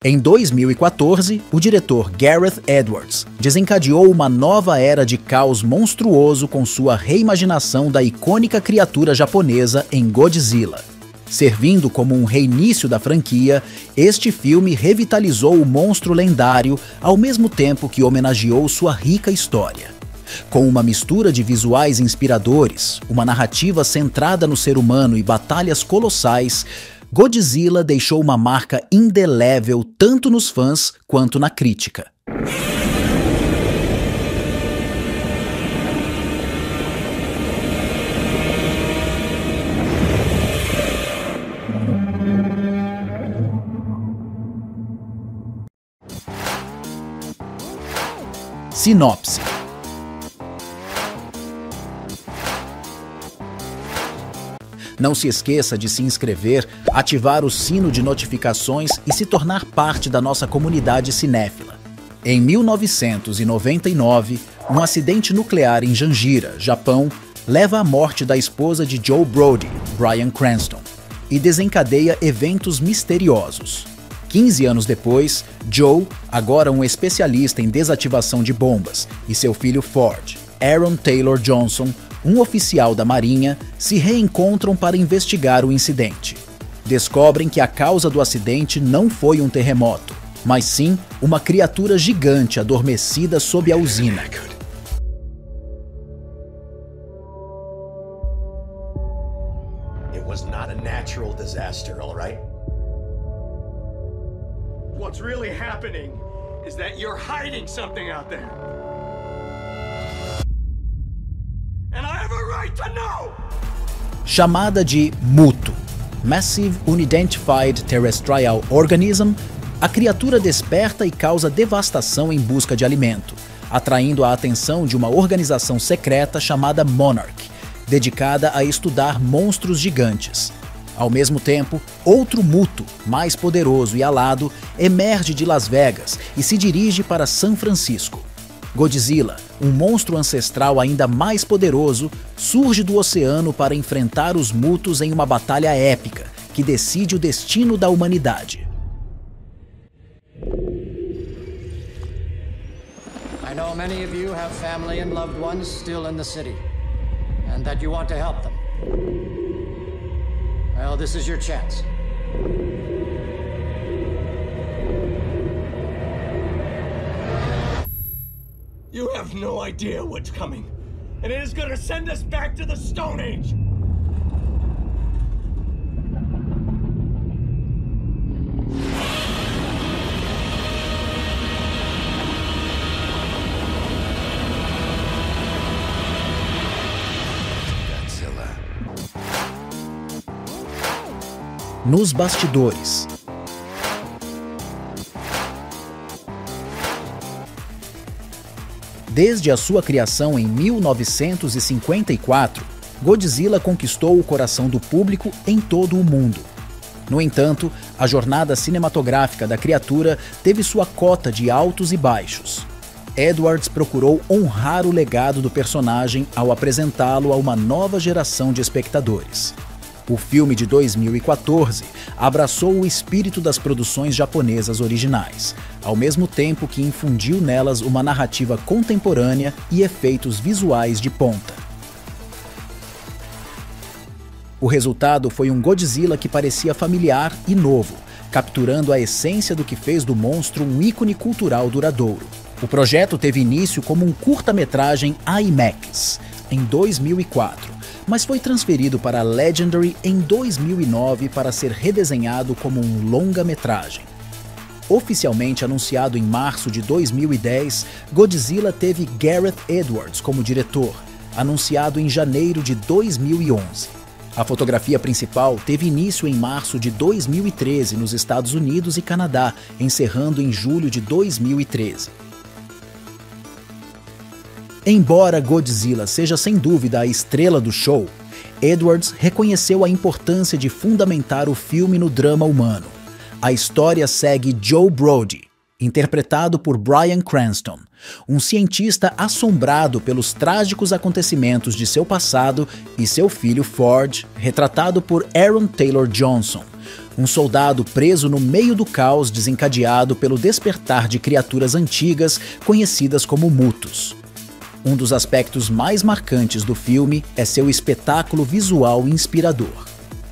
Em 2014, o diretor Gareth Edwards desencadeou uma nova era de caos monstruoso com sua reimaginação da icônica criatura japonesa em Godzilla. Servindo como um reinício da franquia, este filme revitalizou o monstro lendário ao mesmo tempo que homenageou sua rica história. Com uma mistura de visuais inspiradores, uma narrativa centrada no ser humano e batalhas colossais, Godzilla deixou uma marca indelével tanto nos fãs quanto na crítica. Sinopse. Não se esqueça de se inscrever, ativar o sino de notificações e se tornar parte da nossa comunidade cinéfila. Em 1999, um acidente nuclear em Janjira, Japão, leva à morte da esposa de Joe Brody, Bryan Cranston, e desencadeia eventos misteriosos. 15 anos depois, Joe, agora um especialista em desativação de bombas, e seu filho Ford, Aaron Taylor Johnson, um oficial da Marinha, se reencontram para investigar o incidente. Descobrem que a causa do acidente não foi um terremoto, mas sim uma criatura gigante adormecida sob a usina. It was not a natural disaster, all right? What's really happening is that you're hiding something out there. And I have a right to know! Chamada de MUTO, Massive Unidentified Terrestrial Organism, a criatura desperta e causa devastação em busca de alimento, atraindo a atenção de uma organização secreta chamada Monarch, dedicada a estudar monstros gigantes. Ao mesmo tempo, outro MUTO, mais poderoso e alado, emerge de Las Vegas e se dirige para São Francisco. Godzilla, um monstro ancestral ainda mais poderoso, surge do oceano para enfrentar os MUTOs em uma batalha épica que decide o destino da humanidade. I know many of you have family and loved ones still in the city, and that you want to help them. Well, this is your chance. You have no idea what's coming, and it is gonna send us back to the Stone Age! Godzilla. Nos bastidores. Desde a sua criação em 1954, Godzilla conquistou o coração do público em todo o mundo. No entanto, a jornada cinematográfica da criatura teve sua cota de altos e baixos. Edwards procurou honrar o legado do personagem ao apresentá-lo a uma nova geração de espectadores. O filme de 2014 abraçou o espírito das produções japonesas originais, ao mesmo tempo que infundiu nelas uma narrativa contemporânea e efeitos visuais de ponta. O resultado foi um Godzilla que parecia familiar e novo, capturando a essência do que fez do monstro um ícone cultural duradouro. O projeto teve início como um curta-metragem IMAX, em 2004, mas foi transferido para a Legendary em 2009 para ser redesenhado como um longa-metragem. Oficialmente anunciado em março de 2010, Godzilla teve Gareth Edwards como diretor, anunciado em janeiro de 2011. A fotografia principal teve início em março de 2013 nos Estados Unidos e Canadá, encerrando em julho de 2013. Embora Godzilla seja sem dúvida a estrela do show, Edwards reconheceu a importância de fundamentar o filme no drama humano. A história segue Joe Brody, interpretado por Bryan Cranston, um cientista assombrado pelos trágicos acontecimentos de seu passado, e seu filho Ford, retratado por Aaron Taylor Johnson, um soldado preso no meio do caos desencadeado pelo despertar de criaturas antigas conhecidas como Mutos. Um dos aspectos mais marcantes do filme é seu espetáculo visual inspirador.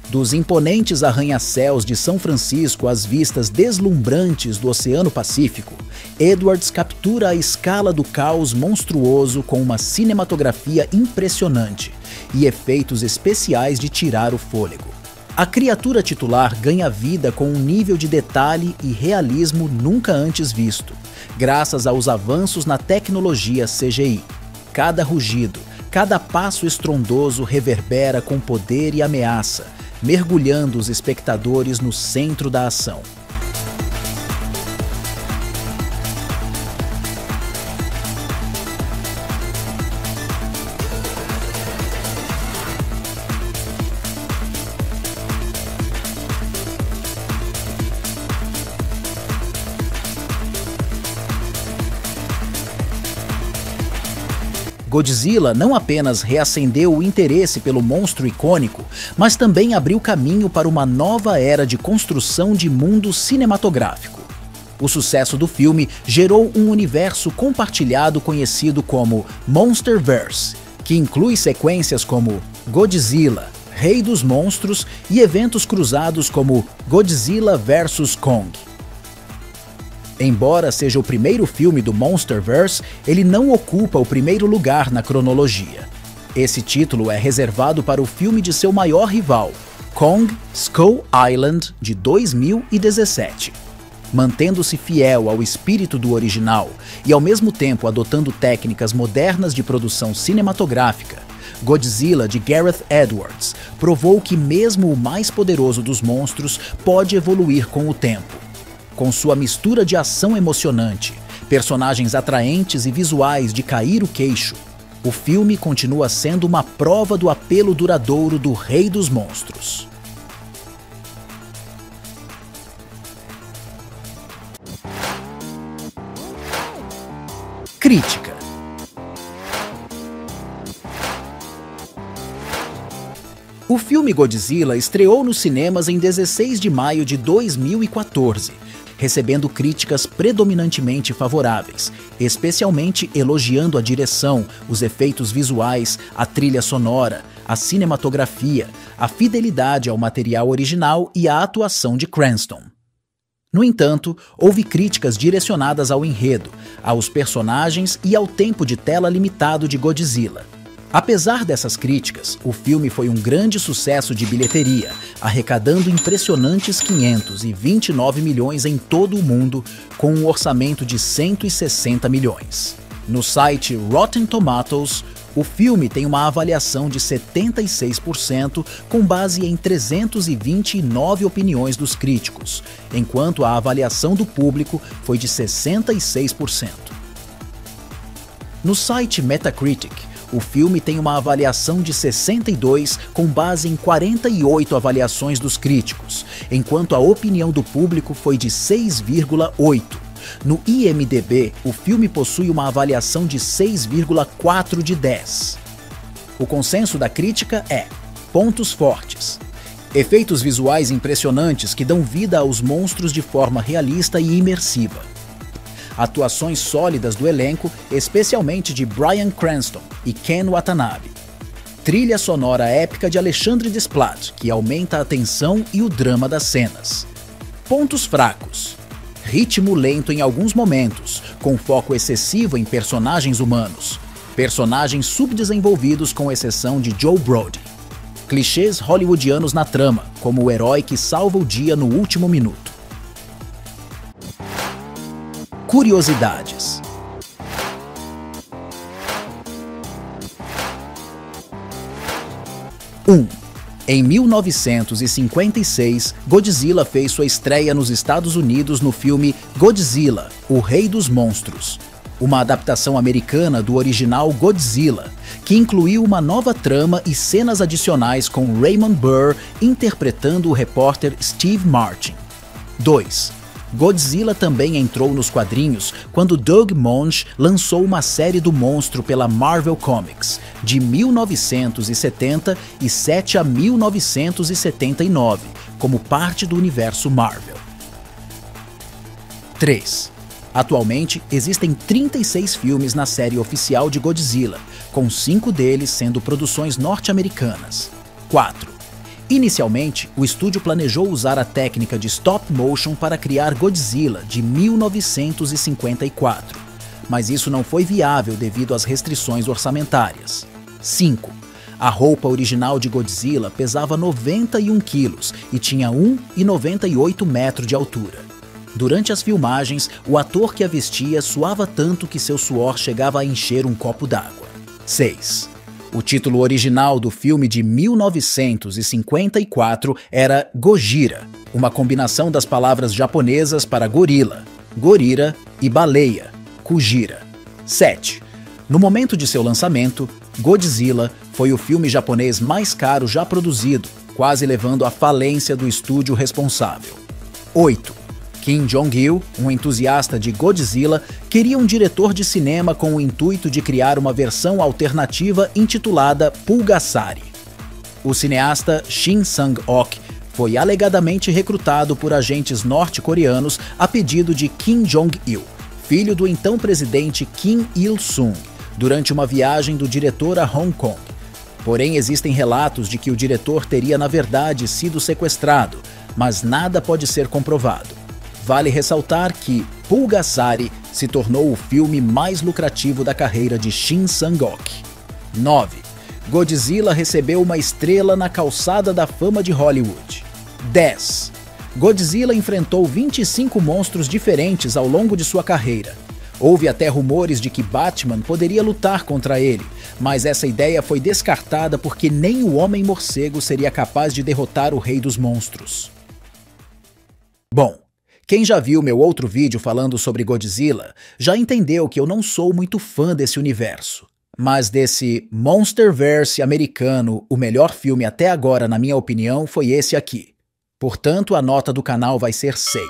Dos imponentes arranha-céus de São Francisco às vistas deslumbrantes do Oceano Pacífico, Edwards captura a escala do caos monstruoso com uma cinematografia impressionante e efeitos especiais de tirar o fôlego. A criatura titular ganha vida com um nível de detalhe e realismo nunca antes visto, graças aos avanços na tecnologia CGI. Cada rugido, cada passo estrondoso reverbera com poder e ameaça, mergulhando os espectadores no centro da ação. Godzilla não apenas reacendeu o interesse pelo monstro icônico, mas também abriu caminho para uma nova era de construção de mundo cinematográfico. O sucesso do filme gerou um universo compartilhado conhecido como Monsterverse, que inclui sequências como Godzilla, Rei dos Monstros, e eventos cruzados como Godzilla vs Kong. Embora seja o primeiro filme do Monsterverse, ele não ocupa o primeiro lugar na cronologia. Esse título é reservado para o filme de seu maior rival, Kong Skull Island, de 2017. Mantendo-se fiel ao espírito do original e ao mesmo tempo adotando técnicas modernas de produção cinematográfica, Godzilla, de Gareth Edwards, provou que mesmo o mais poderoso dos monstros pode evoluir com o tempo. Com sua mistura de ação emocionante, personagens atraentes e visuais de cair o queixo, o filme continua sendo uma prova do apelo duradouro do Rei dos Monstros. Crítica. O filme Godzilla estreou nos cinemas em 16 de maio de 2014, recebendo críticas predominantemente favoráveis, especialmente elogiando a direção, os efeitos visuais, a trilha sonora, a cinematografia, a fidelidade ao material original e a atuação de Cranston. No entanto, houve críticas direcionadas ao enredo, aos personagens e ao tempo de tela limitado de Godzilla. Apesar dessas críticas, o filme foi um grande sucesso de bilheteria, arrecadando impressionantes 529 milhões em todo o mundo, com um orçamento de 160 milhões. No site Rotten Tomatoes, o filme tem uma avaliação de 76%, com base em 329 opiniões dos críticos, enquanto a avaliação do público foi de 66%. No site Metacritic, o filme tem uma avaliação de 62, com base em 48 avaliações dos críticos, enquanto a opinião do público foi de 6,8. No IMDb, o filme possui uma avaliação de 6,4 de 10. O consenso da crítica é: pontos fortes. Efeitos visuais impressionantes que dão vida aos monstros de forma realista e imersiva. Atuações sólidas do elenco, especialmente de Bryan Cranston e Ken Watanabe. Trilha sonora épica de Alexandre Desplat, que aumenta a tensão e o drama das cenas. Pontos fracos. Ritmo lento em alguns momentos, com foco excessivo em personagens humanos. Personagens subdesenvolvidos com exceção de Joe Brody. Clichês hollywoodianos na trama, como o herói que salva o dia no último minuto. Curiosidades. Em 1956, Godzilla fez sua estreia nos Estados Unidos no filme Godzilla, o Rei dos Monstros, uma adaptação americana do original Godzilla, que incluiu uma nova trama e cenas adicionais com Raymond Burr interpretando o repórter Steve Martin. 2. Godzilla também entrou nos quadrinhos quando Doug Moench lançou uma série do monstro pela Marvel Comics, de 1977 a 1979, como parte do universo Marvel. 3. Atualmente, existem 36 filmes na série oficial de Godzilla, com 5 deles sendo produções norte-americanas. 4. Inicialmente, o estúdio planejou usar a técnica de stop motion para criar Godzilla de 1954, mas isso não foi viável devido às restrições orçamentárias. 5. A roupa original de Godzilla pesava 91 quilos e tinha 1,98 metros de altura. Durante as filmagens, o ator que a vestia suava tanto que seu suor chegava a encher um copo d'água. 6. O título original do filme de 1954 era Gojira, uma combinação das palavras japonesas para gorila, gorira e baleia, Kujira. 7. No momento de seu lançamento, Godzilla foi o filme japonês mais caro já produzido, quase levando à falência do estúdio responsável. 8. Kim Jong-il, um entusiasta de Godzilla, queria um diretor de cinema com o intuito de criar uma versão alternativa intitulada Pulgasari. O cineasta Shin Sang-ok foi alegadamente recrutado por agentes norte-coreanos a pedido de Kim Jong-il, filho do então presidente Kim Il-sung, durante uma viagem do diretor a Hong Kong. Porém, existem relatos de que o diretor teria na verdade sido sequestrado, mas nada pode ser comprovado. Vale ressaltar que Pulgasari se tornou o filme mais lucrativo da carreira de Shin Sang-ok. 9. Godzilla recebeu uma estrela na calçada da fama de Hollywood. 10. Godzilla enfrentou 25 monstros diferentes ao longo de sua carreira. Houve até rumores de que Batman poderia lutar contra ele, mas essa ideia foi descartada porque nem o Homem-Morcego seria capaz de derrotar o Rei dos Monstros. Bom, quem já viu meu outro vídeo falando sobre Godzilla já entendeu que eu não sou muito fã desse universo. Mas desse Monsterverse americano, o melhor filme até agora, na minha opinião, foi esse aqui. Portanto, a nota do canal vai ser 6.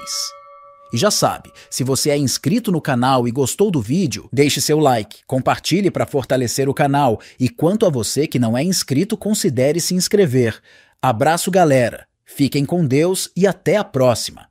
E já sabe, se você é inscrito no canal e gostou do vídeo, deixe seu like, compartilhe para fortalecer o canal e quanto a você que não é inscrito, considere se inscrever. Abraço, galera, fiquem com Deus e até a próxima!